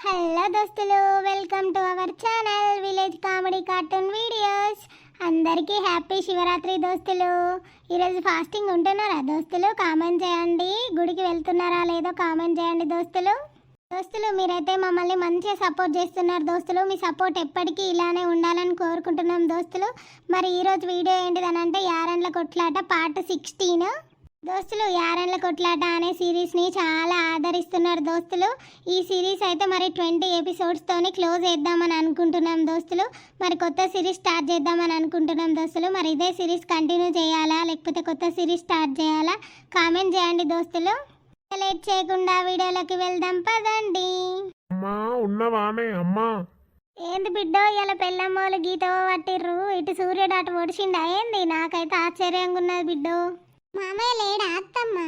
Hello దోస్తులు, welcome to our channel village comedy cartoon videos. అందరికీ happy Shivaratri దోస్తులు. ఈరోజు ఫాస్టింగ్ ఉంటున్నారా దోస్తులు? కామెంట్ చేయండి. గుడికి వెళ్తున్నారా లేదో కామెంట్ చేయండి దోస్తులు. మీరైతే మమ్మల్ని మంచిగా సపోర్ట్ చేస్తున్నారు దోస్తులు. మీ సపోర్ట్ ఎప్పటికీ ఇలానే ఉండాలని కోరుకుంటున్నాం దోస్తులు. మరి ఈరోజు వీడియో ఏంటిదనంటే యారన్ల కొట్లాట పార్ట్ 16 దోస్తులు. యారన్ల కొట్లాట అనే సిరీస్ని చాలా ఆదరిస్తున్నారు దోస్తులు. ఈ సిరీస్ అయితే మరి 20 ఎపిసోడ్స్తోని క్లోజ్ చేద్దామని అనుకుంటున్నాం దోస్తులు. మరి కొత్త సిరీస్ స్టార్ట్ చేద్దామని అనుకుంటున్నాం దోస్తులు. మరి ఇదే సిరీస్ కంటిన్యూ చేయాలా లేకపోతే కొత్త సిరీస్ స్టార్ట్ చేయాలా కామెంట్ చేయండి దోస్తులు. లేట్ చేయకుండా వీడియోలోకి వెళ్దాం పదండి. అమ్మా ఉన్నవానే అమ్మా. ఏంది బిడ్డో ఇలా పెళ్ళమ్మోలు గీత పట్టిర్రు, ఇటు సూర్యుడు అటు ఒడిచిండా ఏంది? నాకైతే ఆశ్చర్యంగా ఉన్నది బిడ్డో. మామయ్య లేడా? అత్తమ్మ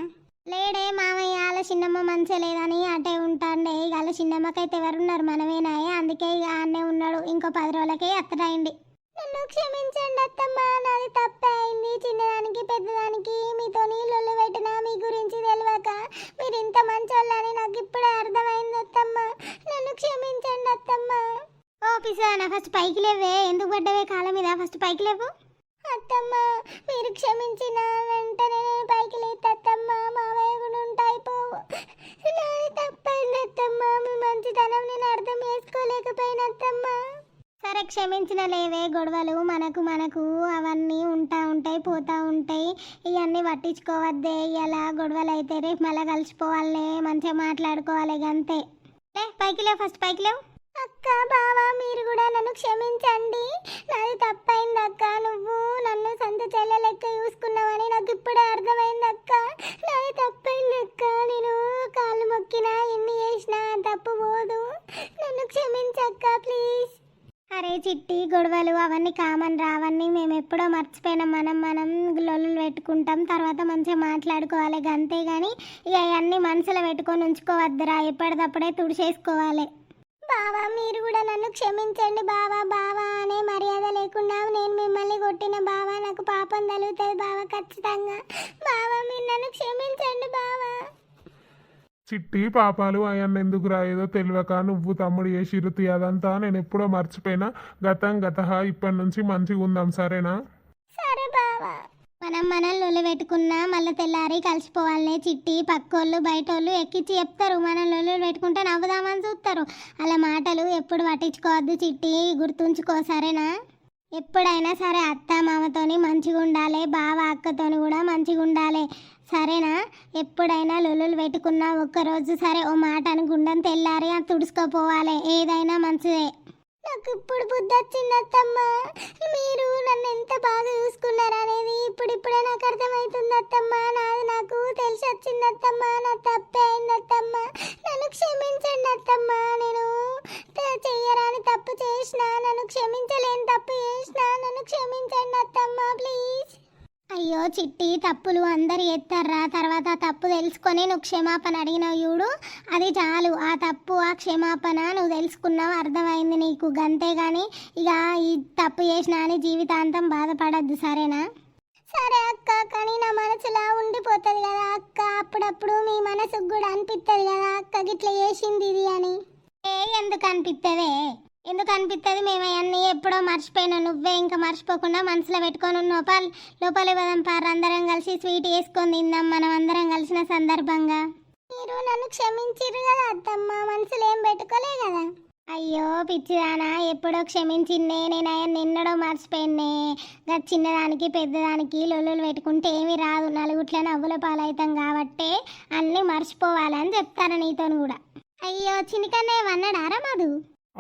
లేడే మామయ్య. వాళ్ళ చిన్నమ్మ మంచిగా లేదని అటే ఉంటాండే. ఇక వాళ్ళ చిన్నమ్మకైతే ఎవరున్నారు? మనమేనాయే. అందుకే ఇక ఆడనే ఉన్నాడు. ఇంకో 10 రోజులకే అత్తడైంది. నన్ను క్షమించండి అత్తమ్మ, నాది తప్పే అయింది. చిన్నదానికి పెద్దదానికి మీతో నీళ్ళు పెట్టినా మీ గురించి తెలియక మీరు ఇంత మంచోళ్ళని నాకు ఇప్పుడే అర్థమైంది అత్తమ్మ. నన్ను క్షమించండి అత్తమ్మ. ఓ పిసానా, ఫస్ట్ పైకి లేవే. ఎందుకు పడ్డవే కాళ్ళ మీద? ఫస్ట్ పైకి లేవు అత్తమ్మ. మీరు క్షమించిన వెంటనే నేను పైకి లేత అత్తమ్మ. మామయ్య కూడా ఉంటాయిపోవు. నాది తప్పైంది అత్తమ్మ. మీ మంచితనం నేను అర్థం చేసుకోలేకపోయిన అత్తమ్మ. సరే క్షమించిన లేవే. గొడవలు మనకు అవన్నీ ఉంటాయి పోతా ఉంటాయి. ఇవన్నీ పట్టించుకోవద్దే. ఇలా గొడవలు అయితే రేపు మళ్ళీ కలిసిపోవాలి, మంచిగా మాట్లాడుకోవాలి. అంతే. పైకి లేవు, ఫస్ట్ పైకి లేవు. అక్క బావా, మీరు కూడా నన్ను క్షమించండి. నాది తప్పైంది అక్క. నువ్వు నన్ను సొంత చెల్లె లెక్క చూసుకున్నావని నాకు ఇప్పుడే అర్థమైంది అక్క. నాది తప్పైంది అక్క. నేను కాళ్ళు మొక్కినా ఎన్ని చేసినా తప్పు పోదు. నన్ను క్షమించక్క ప్లీజ్. అరే చిట్టి, గొడవలు అవన్నీ కామన్ రా. అవన్నీ మేము ఎప్పుడో మర్చిపోయినాం. మనం లొల్లులు పెట్టుకుంటాం, తర్వాత మంచిగా మాట్లాడుకోవాలి అంతేగాని ఇక అవన్నీ మనసులో పెట్టుకొని ఉంచుకోవద్దురా. ఎప్పటికప్పుడే తుడిచేసుకోవాలి. బావా మీరు కూడా నన్ను క్షమించండి బావా. బావా అనే మర్యాద లేకుండా నేను మిమ్మల్ని కొట్టిన బావా. నాకు పాపం తగులుతుంది బావా ఖచ్చితంగా. బావా మీరు నన్ను క్షమించండి బావా. చిట్టి పాపాలు అయ్యన్న ఎందుకు రాయేదో తెలియక నువ్వు తమ్ముడు ఏ శిరుతి అదంతా నేను ఎప్పుడో మర్చిపోయినా. గత ఇప్పటి నుంచి మంచిగా ఉందాం సరేనా? సరే బావా. మనం లొల్లి పెట్టుకున్నా మళ్ళీ తెల్లారి కలిసిపోవాలనే చిట్టి. పక్కోళ్ళు బయటోళ్ళు ఎక్కించి చెప్తారు. మనం లొల్లి పెట్టుకుంటే నవ్వుదామని చూస్తారు. అలా మాటలు ఎప్పుడు పట్టించుకోవద్దు చిట్టి, గుర్తుంచుకో సరేనా? ఎప్పుడైనా సరే అత్త మామతోని మంచిగా ఉండాలి, బావ అక్కతోని కూడా మంచిగా ఉండాలి సరేనా? ఎప్పుడైనా లొల్లులు పెట్టుకున్నా ఒక్కరోజు సరే ఓ మాట అనుకుంటాం, తెల్లారి అది తుడుచుకోపోవాలి. ఏదైనా మంచిదే. నాకు ఇప్పుడు బుద్ధి వచ్చింది అత్తమ్మ. మీరు నన్ను ఎంత బాగా చూసుకున్నారనేది ఇప్పుడిప్పుడే నాకు అర్థమవుతుంది అత్తమ్మ. నాది నాకు తెలిసి వచ్చింది అత్తమ్మ. నా తప్పే అయింది అత్తమ్మ. నన్ను క్షమించండి అత్తమ్మ. నేను చెయ్యరాని తప్పు చేసిన, నన్ను క్షమించలేని తప్పు చేసిన, నన్ను క్షమించండి అత్తమ్మ ప్లీజ్. అయ్యో చిట్టి, తప్పులు అందరు ఎత్తారా. తర్వాత తప్పు తెలుసుకొని నువ్వు క్షమాపణ అడిగినావు చూడు, అది చాలు. ఆ తప్పు ఆ క్షమాపణ నువ్వు తెలుసుకున్నావు, అర్థమైంది నీకు. గంతేగాని ఇక ఈ తప్పు చేసినా అని జీవితాంతం బాధపడద్దు సరేనా? సరే అక్క, కానీ నా మనసులా ఉండిపోతుంది కదా అక్క. అప్పుడప్పుడు మీ మనసుకు కూడా అనిపిస్తుంది కదా అక్క గిట్లా చేసింది ఇది అని. ఎందుకు అనిపిస్తుంది? మేము అవన్నీ ఎప్పుడో మర్చిపోయినా. నువ్వే ఇంకా మర్చిపోకుండా మనసులో పెట్టుకొని లోపలి పదం పారు. అందరం కలిసి స్వీట్ వేసుకొని తిందాం మనం అందరం కలిసిన సందర్భంగా. మీరు నన్ను క్షమించిర్రు కదా అత్తమ్మ, మనసులో ఏం పెట్టుకోలే కదా. అయ్యో పిచ్చిదానా, ఎప్పుడో క్షమించిందే. నేను అవన్నీ ఎన్నడో మర్చిపోయినే. చిన్నదానికి పెద్దదానికి లొల్లులు పెట్టుకుంటే ఏమి రాదు. నలుగుట్ల నవ్వుల పాలవుతాం కాబట్టే అన్నీ మర్చిపోవాలని చెప్తాను నీతో కూడా. అయ్యో చినికన్నే వన్నాడారా మధు?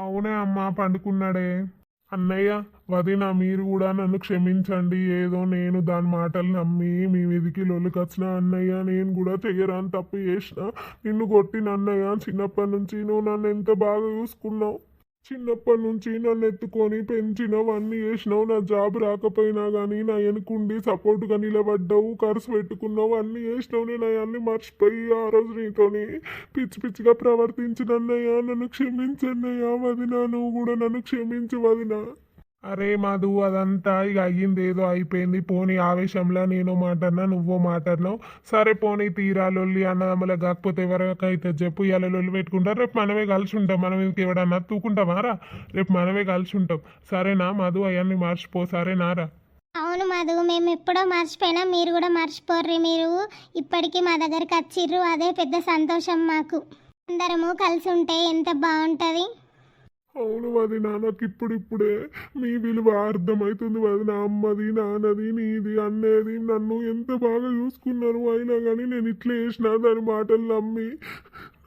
అవునే అమ్మా, పండుకున్నాడే. అన్నయ్య వదిన మీరు కూడా నన్ను క్షమించండి. ఏదో నేను దాని మాటలు నమ్మి మీ మీదికి లొల్లుకొచ్చిన అన్నయ్య. నేను కూడా చెయ్యరాని తప్పు చేసిన. నిన్ను కొట్టిన అన్నయ్య. చిన్నప్పటి నుంచి నువ్వు నన్ను ఎంత బాగా చూసుకున్నావు. చిన్నప్పటి నుంచి నన్ను ఎత్తుకొని పెంచినావు, అన్నీ చేసినావు. నా జాబ్ రాకపోయినా కానీ నా వెనుకుండి సపోర్ట్గా నిలబడ్డావు, ఖర్చు పెట్టుకున్నావు, అన్నీ చేసినావు. నేను అవన్నీ మర్చిపోయి ఆ రోజు నీతోని పిచ్చిగా ప్రవర్తించినన్నయ్యా. నన్ను క్షమించన్నయ్యా. వదినా నువ్వు కూడా నన్ను క్షమించు వదినా. అరే మధు అదంతా ఇక అయ్యింది ఏదో అయిపోయింది పోనీ ఆవేశంలో నేను మాటన్నా నువ్వో మాటన్నావు సరే పోనీ తీరాలొల్లి అన్నదమ్ముల కాకపోతే ఎవరికైతే చెప్పు ఇలా లొల్లి పెట్టుకుంటారు రేపు మనమే కలిసి ఉంటాం మనం ఇంక ఎవడన్నా తూకుంటామారా రేపు మనమే కలిసి ఉంటాం సరేనా మధు అవన్నీ మర్చిపో సరేనారా అవును మధు మేము ఎప్పుడో మర్చిపోయినా మీరు కూడా మర్చిపోర్రి మీరు ఇప్పటికీ మా దగ్గరికి వచ్చిర్రు అదే పెద్ద సంతోషం మాకు అందరము కలిసి ఉంటే ఎంత బాగుంటుంది అవును వదిన నాకు ఇప్పుడిప్పుడే మీ విలువ అర్థమవుతుంది వదిన అమ్మది నాన్నది నీది అన్నేది నన్ను ఎంత బాగా చూసుకున్నారు అయినా కానీ నేను ఇట్లా చేసిన దాని మాటలు నమ్మి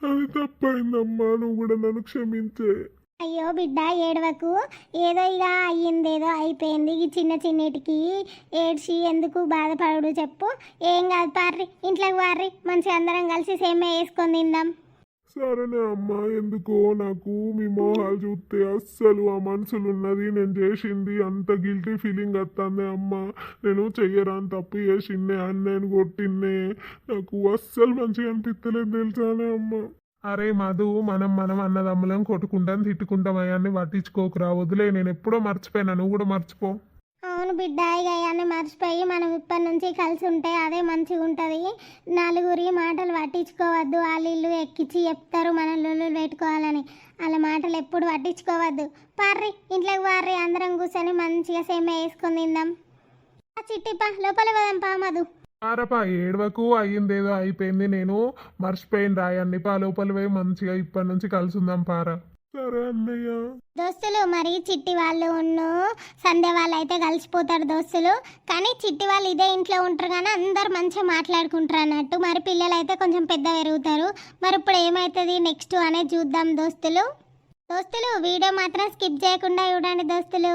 అది తప్పైందమ్మా నువ్వు కూడా నన్ను క్షమించే అయ్యో బిడ్డ ఏడవకు ఏదో ఇక అయ్యిందేదో అయిపోయింది ఈ చిన్న చిన్నిటికి ఏడ్చి ఎందుకు బాధపడు చెప్పు ఏం కాదు పార్రి ఇంట్లోకి పార్రి మంచిగా అందరం కలిసి సేమే వేసుకొని తిందాం సరేనే అమ్మా ఎందుకో నాకు మీ మోహాలు చూస్తే అస్సలు ఆ మనసులు ఉన్నది నేను చేసింది అంత గిల్టీ ఫీలింగ్ వస్తుంది అమ్మ నేను చెయ్యరాని తప్పు చేసిందే అన్నయ్యను కొట్టిన్నే నాకు అస్సలు మంచిగా అనిపిస్తలేదు తెలుసానే అమ్మ అరే మధు మనం అన్నదమ్ములం కొట్టుకుంటాం తిట్టుకుంటాం అవన్నీ పట్టించుకోకురా వదిలే నేను ఎప్పుడో మర్చిపోయినా నువ్వు కూడా మర్చిపో అవును బిడ్డ ఇక అవన్నీ మర్చిపోయి మనం ఇప్పటి నుంచి కలిసి ఉంటే అదే మంచిగా ఉంటుంది నలుగురి మాటలు పట్టించుకోవద్దు వాళ్ళు ఇల్లు ఎక్కించి చెప్తారు మనం లొల్లులు పెట్టుకోవాలని వాళ్ళ మాటలు ఎప్పుడు పట్టించుకోవద్దు పార్రి ఇంట్లోకి పార్రి అందరం కూర్చొని మంచిగా సేమే వేసుకొని తిందాం చిట్టిపా లోపల పోదాం పా మధు ఆరపా ఏడవకు అయ్యిందేదో అయిపోయింది నేను మర్చిపోయిన రాయన్ని పా లోపల పోయి మంచిగా ఇప్పటి నుంచి కలిసి ఉందాం పారా సరే అన్నయ్య దోస్తులు మరి చిట్టి వాళ్ళు సంధ్య వాళ్ళు అయితే కలిసిపోతారు దోస్తులు కానీ చిట్టి వాళ్ళు ఇదే ఇంట్లో ఉంటారు కానీ అందరు మంచిగా మాట్లాడుకుంటారు అన్నట్టు మరి పిల్లలు అయితే కొంచెం పెద్ద పెరుగుతారు మరి ఇప్పుడు ఏమవుతుంది నెక్స్ట్ అనేది చూద్దాం దోస్తులు వీడియో మాత్రం స్కిప్ చేయకుండా చూడండి దోస్తులు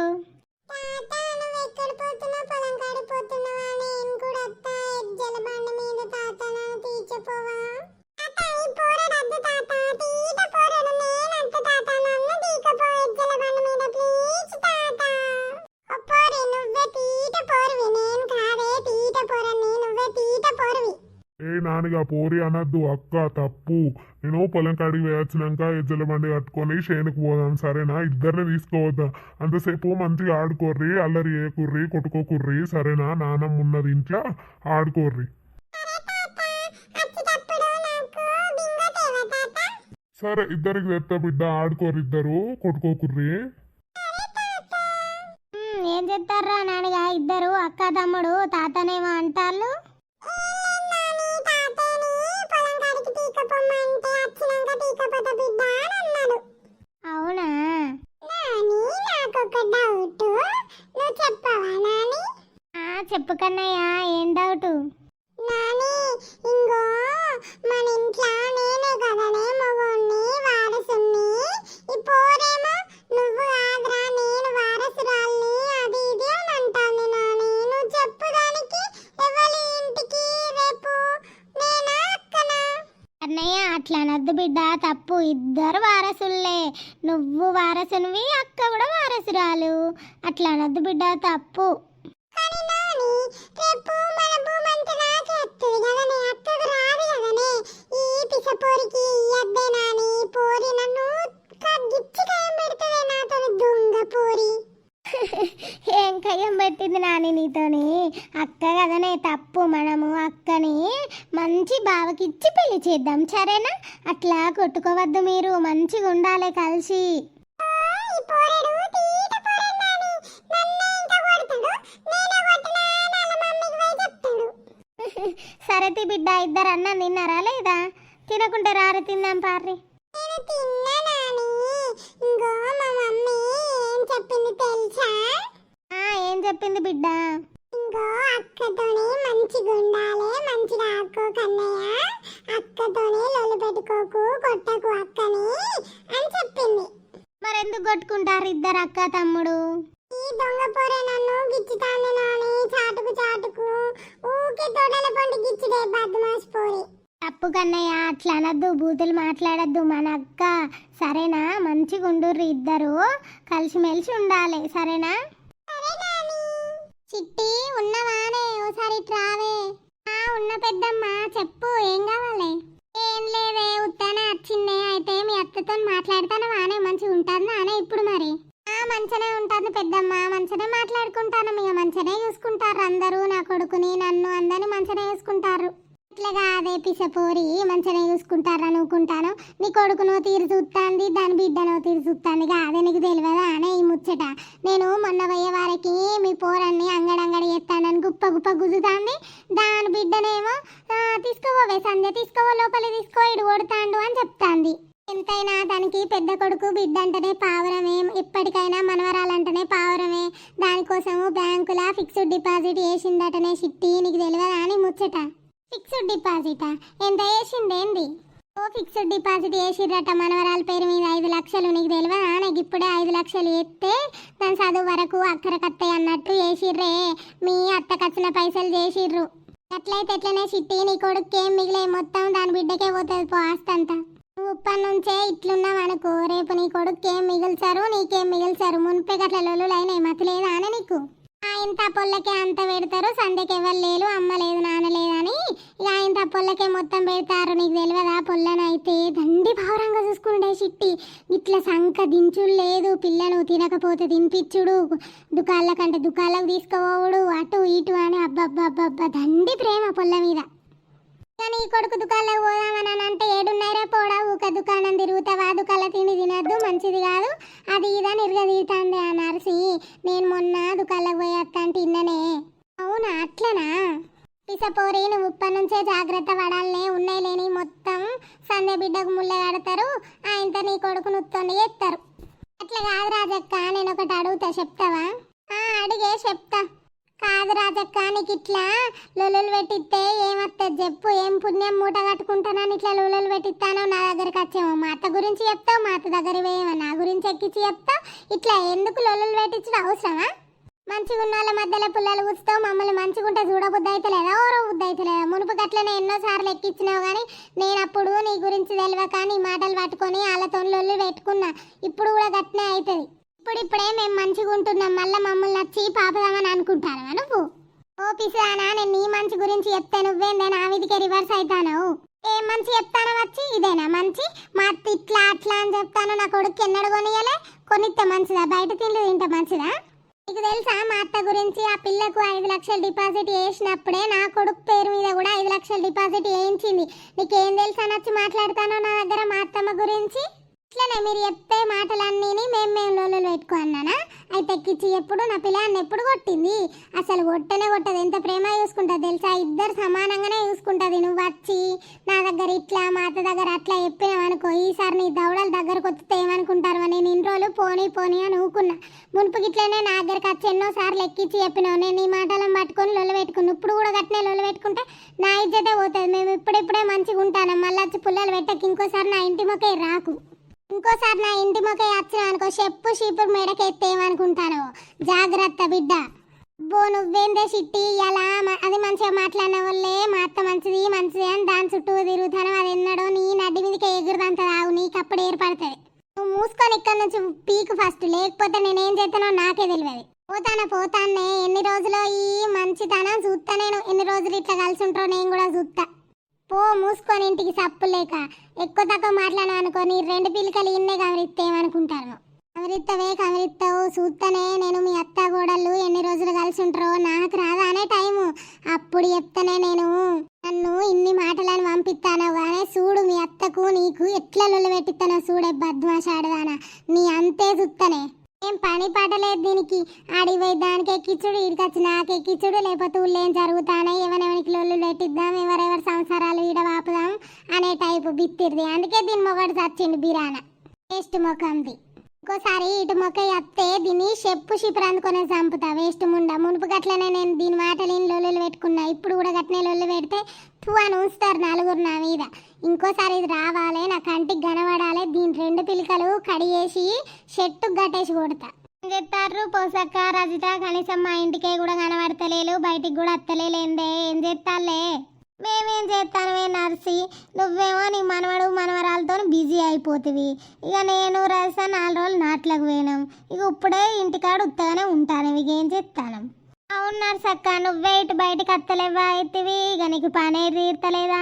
ఏ నానిగా పోరి అనద్దు అక్క తప్పు నేను పొలం కాడికి వేయొచ్చినాక ఎజ్జల బండి కట్టుకొని చేనుకు పోదాం సరేనా ఇద్దరిని తీసుకోవద్దాం అంతసేపు మంచిగా ఆడుకోర్రి అల్లరి ఏకుర్రి కొట్టుకోకుర్రి సరేనా నానమ్మ ఉన్నది ఇంట్లో ఆడుకోర్రి సరే ఇద్దరికి తెస్తా బిడ్డ ఆడుకోర్రి ఇద్దరు కొట్టుకోకుర్రి ఏం చెప్తారా నాన్నగా ఇద్దరు అక్క తమ్ముడు తాతనేమో అంటారు అవునా చెప్పు కన్నయ్య ఏం డౌట్ మన ఇంట్లో నేనే కదనే మగోణ్ణి వారసుని ఇప్పుడేమో నువ్వు కాదురా నేను వారసురాల్ని అది ఇది అని అంటాను నాని నువ్వు చెప్పు దానికి ఎవరి ఇంటికి రేపు నేనా అక్కనా అన్నయ్య అట్లా అనద్దు బిడ్డ తప్పు ఇద్దరు వారసులే నువ్వు వారసునివి అక్క కూడా వారసురాలు అట్లా అనద్దు బిడ్డ తప్పు రేపు మన భూమంతా నాకే వస్తుంది కదనే అక్కకు రాదు కదనే ఈ పిసపోరికి ఇయ్యద్దే నాని పోరి నన్ను గిచ్చి కయ్యం పెడుతుంది నాతో దొంగ పోరి ఏం కయ్యం పెట్టింది నాని నీతోని అక్క కదనే తప్పు మనము అక్కని మంచి బావకిచ్చి పెళ్లి చేద్దాం సరేనా అట్లా కొట్టుకోవద్దు మీరు మంచిగా ఉండాలి కలిసి సరతి బిడ్డ ఇద్దరు అన్నం తిన్నారా లేదా తినకుంటే రారు తిందాం పార్రి ఏం చెప్పింది బిడ్డ అక్కతోనే మంచిగా ఉండాలి మంచిగా ఆడుకో కన్నయ్య అక్కతోనే లొల్లి పెట్టుకోకు కొట్టకు అక్కని అని చెప్పింది మరెందుకు కొట్టుకుంటారు ఇద్దరు అక్క తమ్ముడు ఈ దొంగ పోరే నన్ను గిచ్చుతాంది నాని చాటుకు ఊకే తోటల పండు గిచ్చుడే బద్మాష్ పోరి తప్పు కన్నయ్య అట్లా అనద్దు బూతులు మాట్లాడద్దు మన అక్క సరేనా మంచిగా ఉండుర్రి ఇద్దరు కలిసిమెలిసి ఉండాలి సరేనా చిట్టి ఉన్నవానే ఓసారి ట్రావే ఉన్న పెద్దమ్మ చెప్పు ఏం కావాలి ఏం లేదే ఉత్తానే వచ్చిందే అయితే మీ అత్తతో మాట్లాడతాను వానే మంచిగా ఉంటాను నానే ఇప్పుడు మరి మంచిగానే ఉంటుంది పెద్దమ్మ, మంచిగానే మాట్లాడుకుంటాను, ఇక మంచిగానే చూసుకుంటారు అందరూ, నా కొడుకుని నన్ను అందరిని మంచిగానే చూసుకుంటారు. ఇట్లాగా అదే పిసపోరి మంచిగానే చూసుకుంటారు అనుకుంటాను. నీ కొడుకునో తీరు చూస్తాంది, దాని బిడ్డనో తీరు చూస్తాంది, అదే నీకు తెలియదా అనే ఈ ముచ్చట. నేను మొన్న పోయే వారికి మీ పోరన్ని అంగడంగడి ఎత్తానని గుప్ప గుప్ప గుద్దుతాంది, దాని బిడ్డనేమో తీసుకోవే సంధ్య తీసుకోవో లోపలి తీసుకో ఇడు కొడతాండు అని చెప్తాంది. ఎంతైనా దానికి పెద్ద కొడుకు బిడ్డ అంటేనే పావురమే, ఎప్పటికైనా మనవరాలంటేనే పావురమే. దానికోసము బ్యాంకులా ఫిక్స్డ్ డిపాజిట్ వేసిందటనే చిట్టి, నీకు తెలియదా అని ముచ్చట. ఫిక్స్డ్ డిపాజిటా? ఎంత వేసిందేంది? ఫిక్స్డ్ డిపాజిట్ వేసిర్రట మనవరాల పేరు మీద 5 లక్షలు, నీకు తెలియదా? నాకు ఇప్పుడే 5 లక్షలు ఎత్తే దాని చదువు వరకు అక్కరకత్తాయి అన్నట్టు వేసిర్రే, మీ అత్తకచ్చిన పైసలు చేసిర్రు. అట్లయితే ఎట్లనే చిట్టి, నీ కొడుకేం మిగిలే, మొత్తం దాని బిడ్డకే పోతుంది పో ఆస్తంతా. నువ్వు ఇప్పటి నుంచే ఇట్లున్నావు అనుకో, రేపు నీ కొడుకేం మిగిల్చారు నీకేం మిగిల్చారు. మునిపే గట్ల లొల్లులైనాయి మతలేదా అని నీకు. ఇంత పొల్లకే అంత పెడతారు, సంధ్యకి ఎవరు లేరు, అమ్మ లేదు నాన్న లేదని ఇక ఇంత పొల్లకే మొత్తం పెడతారు. నీకు తెలియదా? పొల్లనైతే దండి భావరంగా చూసుకుంటే చిట్టి, ఇట్లా సంక దించుడు లేదు, పిల్లను తినకపోతే తినిపించుడు, దుకాళ్ళ కంటే దుకాళ్ళకు తీసుకుపోవుడు, అటు ఇటు అని అబ్బబ్బబ్బబ్బా దండి ప్రేమ పొల్ల మీద. కానీ ఈ కొడుకు దుకాణంలోకి పోదామని అంటే 7:30 పోడా, ఊక దుకాణం తిరుగుతావా, దుకాణాల తిండి తినద్దు మంచిది కాదు అది ఇదని ఇరగదీతాంది ఆ నర్సి. నేను మొన్న దుకాణంలోకి పోయేస్తా అంటే ఇన్ననే. అవునా అట్లనా? పిసపోరి నువ్వు ఇప్పటి నుంచే జాగ్రత్త పడాలనే, ఉన్నాయి లేని మొత్తం సంధ్య బిడ్డకు ముళ్ళ కడతారు, ఆయనతో నీ కొడుకు నుత్తొండి చేస్తారు. అట్లా కాదు రాజక్క, నేను ఒకటి అడుగుతా చెప్తావా? అడిగే చెప్తా. కాదు రాజక్క, నీకు ఇట్లా లొల్లులు పెట్టిస్తే ఏమత్తది చెప్పు, ఏం పుణ్యం మూట కట్టుకుంటానని ఇట్లా లొల్లులు పెట్టిస్తాను. నా దగ్గరికి వచ్చేమో మా అత్త గురించి చెప్తావు, మా అత్త దగ్గర పోయేమో నా గురించి ఎక్కించి చెప్తావు. ఇట్లా ఎందుకు లొల్లులు పెట్టించడం అవసరమా? మంచిగా ఉన్న వాళ్ళ మధ్యలో పుల్లలు కూర్చుతావు, మమ్మల్ని మంచిగుంటే చూడబుద్ధి అయితే లేదా, ఓరో బుద్ధి అయితే లేదా? మునుపు గట్లనే ఎన్నోసార్లు ఎక్కించినావు, కానీ నేను అప్పుడు నీ గురించి తెలియక నీ మాటలు పట్టుకొని వాళ్ళతో లొల్లు పెట్టుకున్నా. ఇప్పుడు కూడా గట్నే అవుతుంది. ఇప్పుడే మేము మంచిగా ఉంటున్నాం, మళ్ళీ మమ్మల్ని నచ్చి పాపదామని అనుకుంటాను నువ్వు. ఓ పిసానా, నేను నీ మంచి గురించి చెప్తే నువ్వేందే నా మీదికే రివర్స్ అవుతాను. ఏం మంచి చెప్తాను వచ్చి, ఇదేనా మంచి? మా అత్త ఇట్లా అట్లా అని చెప్తాను, నా కొడుకు ఎన్నడు కొనియలే, కొనిస్తే మంచిదా, బయట తిండి తింటే మంచిదా? నీకు తెలుసా మా అత్త గురించి? ఆ పిల్లకు 5 లక్షలు డిపాజిట్ వేసినప్పుడే నా కొడుకు పేరు మీద కూడా 5 లక్షలు డిపాజిట్ వేయించింది. నీకేం తెలుసా నచ్చి మాట్లాడతానో నా దగ్గర మా అత్తమ్మ గురించి? ఇట్లనే మీరు చెప్పే మాటలన్నీ మేము లోలు పెట్టుకున్నానా? అయితే ఎక్కించి ఎప్పుడు నా పిల్లాన్ని ఎప్పుడు కొట్టింది? అసలు కొట్టనే కొట్టదు, ఎంత ప్రేమ చూసుకుంటుంది తెలుసా? ఇద్దరు సమానంగానే చూసుకుంటుంది. నువ్వు వచ్చి నా దగ్గర ఇట్లా మా అత్త దగ్గర అట్లా చెప్పినావు అనుకో, ఈసారి నీ దవడల దగ్గరకు వస్తే ఏమనుకుంటారు అని నేను రోజులు పోనీ అని ఊకున్నా. మునుపుకి ఇట్లనే నా దగ్గరకు వచ్చి ఎన్నోసార్లు ఎక్కించి చెప్పినావు, నేను నీ మాటలను పట్టుకొని లొల్లు పెట్టుకున్నాను. ఇప్పుడు కూడా గట్నే లొల్లు పెట్టుకుంటే నా ఇజ్జతే పోతుంది. మేము ఇప్పుడే మంచిగా ఉంటాను, మళ్ళీ వచ్చి పుల్లలు పెట్టకి ఇంకోసారి నా ఇంటి మొక్కే రాకు. ఇంకోసారి నా ఇంటి మొక్క వచ్చిన అనుకో, చెప్పు చీపురు మెడకెత్తేమనుకుంటాను. జాగ్రత్త బిడ్డ. బో నువ్వేందే చిట్టి ఇలా అది మంచిగా మాట్లాడిన వాళ్ళే మా అత్త మంచిది అని దాని చుట్టూ తిరుగుతాను. అది ఎన్నడో నీ నడ్డి మీదకి ఎగురుదంత రావు, నీకు అప్పుడు ఏర్పడుతుంది. నువ్వు మూసుకొని ఇక్కడ నుంచి పీకు ఫస్ట్, లేకపోతే నేనేం చేస్తానో నాకే తెలియదు. పోతానే ఎన్ని రోజులు ఈ మంచితనం చూస్తా నేను, ఎన్ని రోజులు ఇట్లా కలిసి ఉంటారో నేను కూడా చూస్తా. పో మూసుకొని ఇంటికి సప్పు లేక. ఎక్కువ తక్కువ మాట్లాడినా అనుకో, నీ 2 పిల్లకలు ఇన్నే కవరిస్తేమనుకుంటాను. కవరిస్తావు చూస్తానే నేను. మీ అత్త గోడళ్ళు ఎన్ని రోజులు కలిసి ఉంటారో నాకు రాదా అనే టైము, అప్పుడు చెప్తానే నేను. నన్ను ఇన్ని మాటలను పంపిస్తాను కానీ చూడు, మీ అత్తకు నీకు ఎట్లా లొల్లు పెట్టిస్తానో చూడే బద్మాషాడదానా, నీ అంతే చూస్తానే. ఏం పని పాటలేదు దీనికి, ఆడిపోయి దానికి ఎక్కించుడు, ఇడికి వచ్చి నాకు ఎక్కించుడు, లేకపోతే ఊళ్ళేం జరుగుతానే, ఎవరెవరికి లొల్లు పెట్టిద్దాం, ఎవరెవరి సంసారాలు ఈడ వాపుదాం అనే టైపు బిత్తిరిది. అందుకే దీని మొగడు చచ్చిండు బిరాన, వేస్ట్ మొఖంది. ఇంకోసారి ఇటు మొక్క అత్తే దీన్ని చెప్పు షిపురు అందుకునే చంపుతా, వేస్ట్ ముండ. మునుపు గట్లనే నేను దీని మాటలు లొల్లులు పెట్టుకున్నా, ఇప్పుడు కూడా గట్లనే లొల్లు పెడితే అని ఉంచుతారు నలుగురు నా మీద. ఇంకోసారి ఇది రావాలి, నా కంటికి కనబడాలి, దీని 2 పిలకలు కడిగేసి చెట్టుకు కట్టేసి కొడతా. ఏం చేస్తారు పోసక్క రజిత, కనీసం మా ఇంటికే కూడా కనబడతలేదు, బయటికి కూడా అత్తలేందే, ఏం చేస్తాలే? మేమేం చేస్తానమే నర్సి, నువ్వేమో నీ మనవరాలతో బిజీ అయిపోతుంది. ఇక నేను రజిత 4 రోజులు నాట్లకు పోయినాం, ఇక ఇప్పుడే ఇంటికాడ ఉత్తగానే ఉంటాను. ఇక ఏం చేస్తాను? అవును నర్సక్క, నువ్వే ఇటు బయటకు అత్తలేవా అవుతుంది, ఇక నీకు పనే తీర్తలేదా?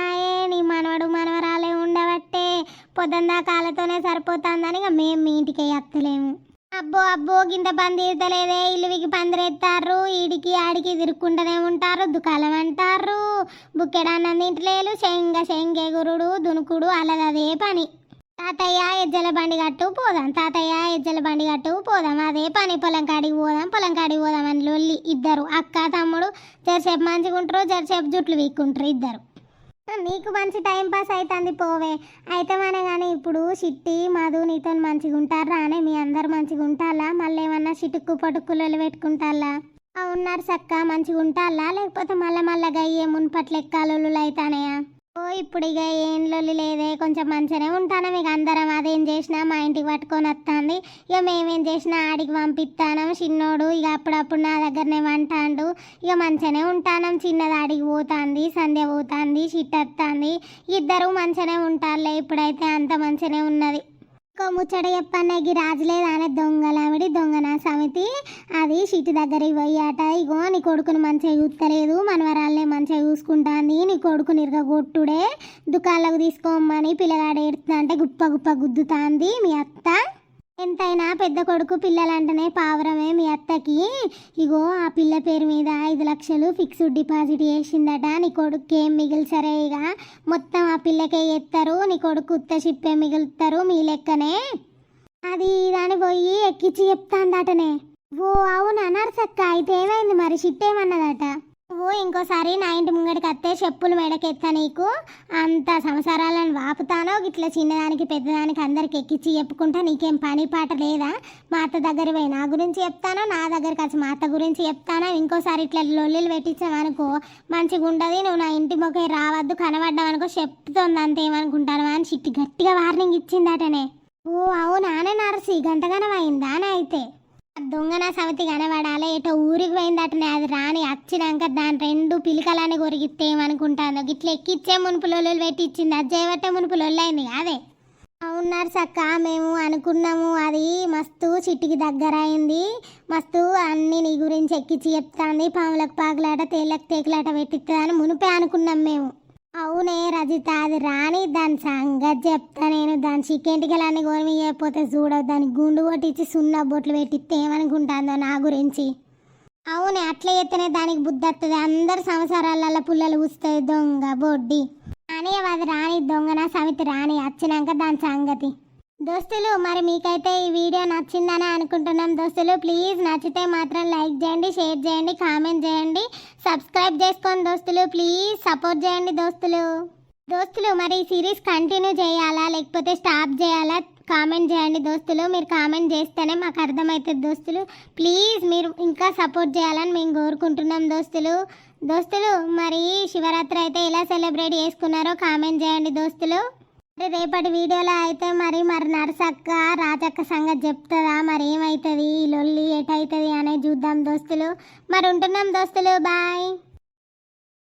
నీ మనవరాలే ఉండబట్టే పొద్దున్న కాళ్ళతోనే సరిపోతుందని ఇక మేము మీ ఇంటికి అత్తలేము. అబ్బో అబ్బో గింత పని తీరతలేదే, ఇల్లువికి పందిరేస్తారు, ఈడికి ఆడికి తిరుక్కుంటూనే ఉంటారు, దుకాణం అంటారు, బుక్కెడన్నం తింటలేలు, శంగే గురుడు దునుకుడు అదే పని. తాతయ్య ఎజ్జల బండి కట్టు పోదాం, తాతయ్య ఎజ్జల బండి కట్టు పోదాం, అదే పని. పొలం కాడికి పోదాం అని లొల్లి ఇద్దరు అక్క తమ్ముడు. జరసేపు మంచిగా ఉంటారు, జరసేపు జుట్లు వీక్కుంటారు ఇద్దరు. నీకు మంచి టైం పాస్ అవుతుంది పోవే. అయితే మన కానీ ఇప్పుడు చిట్టి మధు నీతో మంచిగా ఉంటారా అని మీ అందరు మంచిగా ఉంటారా? మళ్ళీ ఏమన్నా చిటుక్కు పటుక్కులు పెట్టుకుంటారా? ఉన్నారు సక్క మంచిగా ఉంటారా? లేకపోతే మళ్ళా గయ్యే మున్పట్ల ఎక్కాలు అవుతానయా? ఓ ఇప్పుడు ఇక ఏం లొల్లి లేదే, కొంచెం మంచిగానే ఉంటాను. మీకు అందరం అదేం చేసినా మా ఇంటికి పట్టుకొని వస్తుంది, ఇక మేమేం చేసినా ఆడికి పంపిస్తాను. చిన్నోడు ఇక అప్పుడప్పుడు నా దగ్గరనే వంటాడు, ఇక మంచిగానే ఉంటాను. చిన్నది ఆడికి పోతుంది, సంధ్య పోతుంది, చిట్టొస్తుంది, ఇద్దరు మంచిగానే ఉంటారులే. ఇప్పుడైతే అంత మంచిగానే ఉన్నది. ఇంకో ముచ్చట చెప్పన్నకి రాజులేదానే దొంగలామిడి దొంగన సమితి అది సిటీ దగ్గరికి పోయాట. ఇగో నీ కొడుకుని మంచిగా చూస్తలేదు, మనవరాలనే మంచిగా చూసుకుంటాంది, నీ కొడుకుని ఇరగొట్టుడే దుకాణాలకు తీసుకోమని పిల్లగాడు ఏడుతుందంటే అంటే గుప్ప గుద్దుతాంది మీ అత్త. ఎంతైనా పెద్ద కొడుకు పిల్లలంటేనే పావురమే మీ అత్తకి. ఇగో ఆ పిల్ల పేరు మీద 5 లక్షలు ఫిక్స్డ్ డిపాజిట్ చేసిందట. నీ కొడుకు ఏం మిగిల్సరే, ఇక మొత్తం ఆ పిల్లకే ఎత్తారు, నీ కొడుకు ఉత్త చిప్పే మిగులుతారు మీ లెక్కనే. అది దాని పోయి ఎక్కించి చెప్తాందటనే. ఓ అవునా నర్సక్క, అయితే ఏమైంది మరి? చిట్టేమన్నదట? ఓ ఇంకోసారి నా ఇంటి ముంగడికి అత్తే చెప్పులు మెడకెత్తా, నీకు అంత సంసారాలను వాపుతానో గిట్లా చిన్నదానికి పెద్దదానికి అందరికి ఎక్కించి చెప్పుకుంటా, నీకేం పని పాట లేదా? మా అత్త దగ్గర పోయి నా గురించి చెప్తానో, నా దగ్గరికి వచ్చి మా అత్త గురించి చెప్తానో. ఇంకోసారి ఇట్లా లొల్లిలు పెట్టించామనుకో మంచిగా ఉండదు, నువ్వు నా ఇంటి మొక్క రావద్దు, కనబడ్డావనుకో చెప్తుంది అంతేమనుకుంటాను అని చిట్టి గట్టిగా వార్నింగ్ ఇచ్చిందటనే. ఓ అవునా నర్సి, గంటగనం అయిందా అయితే? దొంగన సమితి కనబడాలి, ఎటో ఊరికి పోయిందటనే. అది రాని వచ్చినాక దాని 2 పిలికలని కొరిగిస్తే ఏమనుకుంటాను, గిట్ల ఎక్కిచ్చే మునుపులొల్లు పెట్టించింది, అది చేయబట్టే మునుపులొల్లు అయింది అదే. అవున్నారు సక్క, మేము అనుకున్నాము, అది మస్తు చిట్టికి దగ్గర అయింది, మస్తు అన్ని నీ గురించి ఎక్కించి చెప్తాంది, పాములకు పాకులాట తేలకు తేకులాట పెట్టిస్తుందని మునిపే అనుకున్నాం మేము. అవునే రజిత, అది రాని దాని సంగతి చెప్తా నేను. దాని చికెంటికలన్నీ గోరమియకపోతే చూడవు, దానికి గుండు కొట్టించి సున్నా బొట్లు పెట్టిస్తే ఏమనుకుంటుందో నా గురించి. అవునే అట్లా చేస్తేనే దానికి బుద్ధి వస్తుంది, అందరు సంవత్సరాల పుల్లలు కూస్తుంది దొంగ బొడ్డి అని. అది రాని దొంగన సమితి రాని వచ్చినాక దాని సంగతి. దోస్తులు మరి మీకైతే ఈ వీడియో నచ్చిందని అనుకుంటున్నాం దోస్తులు. ప్లీజ్ నచ్చితే మాత్రం లైక్ చేయండి, షేర్ చేయండి, కామెంట్ చేయండి, సబ్స్క్రైబ్ చేసుకోండి దోస్తులు. ప్లీజ్ సపోర్ట్ చేయండి దోస్తులు మరి ఈ సిరీస్ కంటిన్యూ చేయాలా లేకపోతే స్టాప్ చేయాలా కామెంట్ చేయండి దోస్తులు. మీరు కామెంట్ చేస్తేనే మాకు అర్థమవుతుంది దోస్తులు. ప్లీజ్ మీరు ఇంకా సపోర్ట్ చేయాలని మేము కోరుకుంటున్నాం దోస్తులు మరి శివరాత్రి అయితే ఎలా సెలబ్రేట్ చేసుకున్నారో కామెంట్ చేయండి దోస్తులు. రేపటి వీడియోలో అయితే మరి నర్సక్క రాజక్క సంగతి చెప్తుందా, మరి ఏమవుతుంది, లొల్లి ఎటవుతుంది అనేది చూద్దాం దోస్తులు. మరి ఉంటున్నాం దోస్తులు, బాయ్.